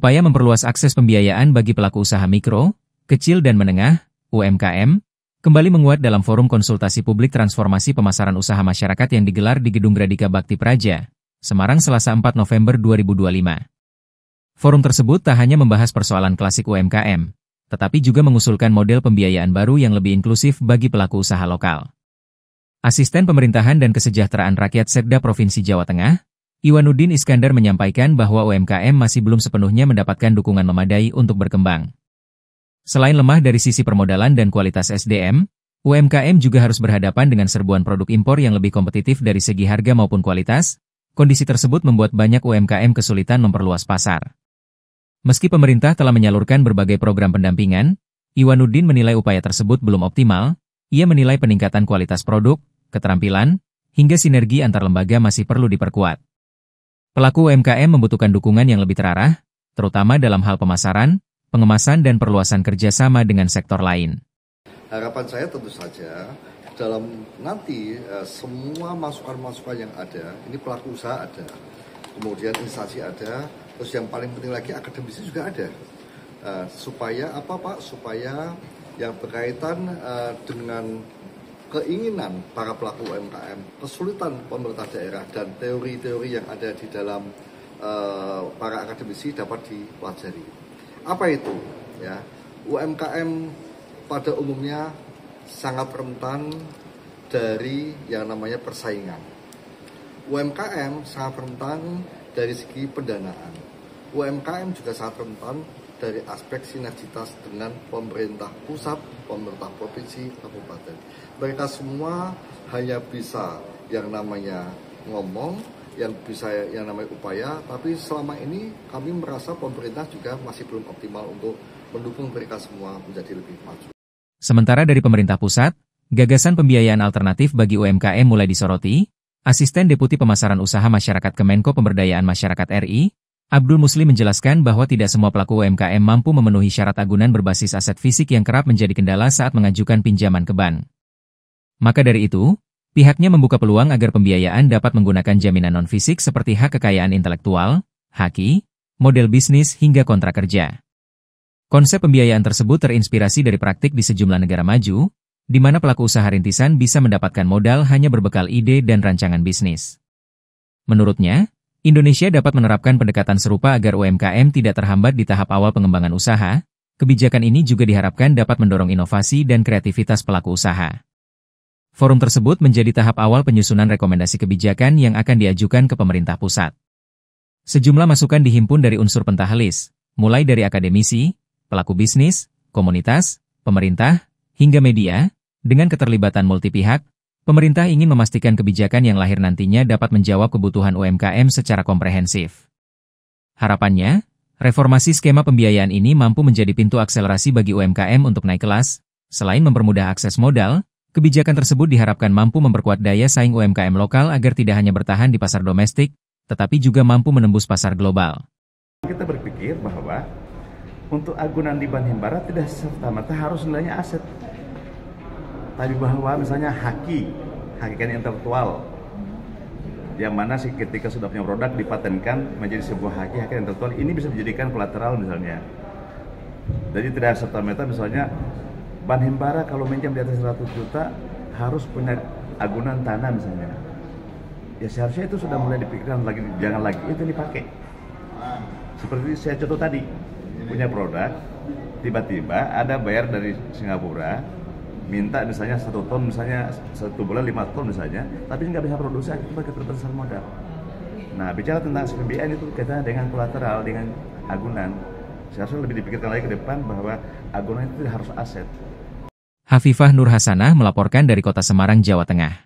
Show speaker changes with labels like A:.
A: Upaya memperluas akses pembiayaan bagi pelaku usaha mikro, kecil dan menengah, UMKM, kembali menguat dalam forum konsultasi publik transformasi pemasaran usaha masyarakat yang digelar di Gedung Gradika Bakti Praja, Semarang Selasa 4 November 2025. Forum tersebut tak hanya membahas persoalan klasik UMKM, tetapi juga mengusulkan model pembiayaan baru yang lebih inklusif bagi pelaku usaha lokal. Asisten Pemerintahan dan Kesejahteraan Rakyat Setda Provinsi Jawa Tengah, Iwanuddin Iskandar menyampaikan bahwa UMKM masih belum sepenuhnya mendapatkan dukungan memadai untuk berkembang. Selain lemah dari sisi permodalan dan kualitas SDM, UMKM juga harus berhadapan dengan serbuan produk impor yang lebih kompetitif dari segi harga maupun kualitas. Kondisi tersebut membuat banyak UMKM kesulitan memperluas pasar. Meski pemerintah telah menyalurkan berbagai program pendampingan, Iwanuddin menilai upaya tersebut belum optimal. Ia menilai peningkatan kualitas produk, keterampilan, hingga sinergi antar lembaga masih perlu diperkuat. Pelaku UMKM membutuhkan dukungan yang lebih terarah, terutama dalam hal pemasaran, pengemasan dan perluasan kerjasama dengan sektor lain.
B: Harapan saya tentu saja, dalam nanti semua masukan-masukan yang ada, ini pelaku usaha ada, kemudian instansi ada, terus yang paling penting lagi akademisi juga ada. Supaya apa Pak? Supaya yang berkaitan dengan keinginan para pelaku UMKM, kesulitan pemerintah daerah dan teori-teori yang ada di dalam para akademisi dapat dipelajari. Apa itu? Ya, UMKM pada umumnya sangat rentan dari yang namanya persaingan. UMKM sangat rentan dari segi pendanaan. UMKM juga sangat rentan dari aspek sinergitas dengan pemerintah pusat, pemerintah provinsi, kabupaten. Mereka semua hanya bisa yang namanya ngomong, yang bisa yang namanya upaya, tapi selama ini kami merasa pemerintah juga masih belum optimal untuk mendukung mereka semua menjadi lebih maju.
A: Sementara dari pemerintah pusat, gagasan pembiayaan alternatif bagi UMKM mulai disoroti. Asisten Deputi Pemasaran Usaha Masyarakat Kemenko Pemberdayaan Masyarakat RI, Abdul Muslim menjelaskan bahwa tidak semua pelaku UMKM mampu memenuhi syarat agunan berbasis aset fisik yang kerap menjadi kendala saat mengajukan pinjaman ke bank. Maka dari itu, pihaknya membuka peluang agar pembiayaan dapat menggunakan jaminan non-fisik seperti hak kekayaan intelektual, HAKI, model bisnis hingga kontrak kerja. Konsep pembiayaan tersebut terinspirasi dari praktik di sejumlah negara maju, di mana pelaku usaha rintisan bisa mendapatkan modal hanya berbekal ide dan rancangan bisnis. Menurutnya, Indonesia dapat menerapkan pendekatan serupa agar UMKM tidak terhambat di tahap awal pengembangan usaha. Kebijakan ini juga diharapkan dapat mendorong inovasi dan kreativitas pelaku usaha. Forum tersebut menjadi tahap awal penyusunan rekomendasi kebijakan yang akan diajukan ke pemerintah pusat. Sejumlah masukan dihimpun dari unsur pentahelis, mulai dari akademisi, pelaku bisnis, komunitas, pemerintah, hingga media. Dengan keterlibatan multi pihak, pemerintah ingin memastikan kebijakan yang lahir nantinya dapat menjawab kebutuhan UMKM secara komprehensif. Harapannya, reformasi skema pembiayaan ini mampu menjadi pintu akselerasi bagi UMKM untuk naik kelas. Selain mempermudah akses modal, kebijakan tersebut diharapkan mampu memperkuat daya saing UMKM lokal agar tidak hanya bertahan di pasar domestik, tetapi juga mampu menembus pasar global.
C: Kita berpikir bahwa untuk agunan di Bank Himbara tidak serta-merta harus nilainya aset. Tapi bahwa misalnya haki kekayaan intelektual, yang mana sih ketika sudah punya produk dipatenkan menjadi sebuah haki kekayaan intelektual, ini bisa dijadikan kolateral misalnya. Jadi tidak serta-merta misalnya Bank Himbara kalau minjam di atas 100 juta harus punya agunan tanah misalnya. Ya seharusnya itu sudah mulai dipikirkan lagi, jangan lagi itu dipakai. Seperti saya contoh tadi, punya produk, tiba-tiba ada bayar dari Singapura, minta misalnya 1 ton, misalnya 1 bulan 5 ton misalnya, tapi nggak bisa produksi, akibat keterbatasan modal. Nah, bicara tentang SPBN itu kaitannya dengan kolateral, dengan agunan. Seharusnya lebih dipikirkan lagi ke depan bahwa agunan itu harus aset.
A: Hafifah Nur Hasanah melaporkan dari Kota Semarang, Jawa Tengah.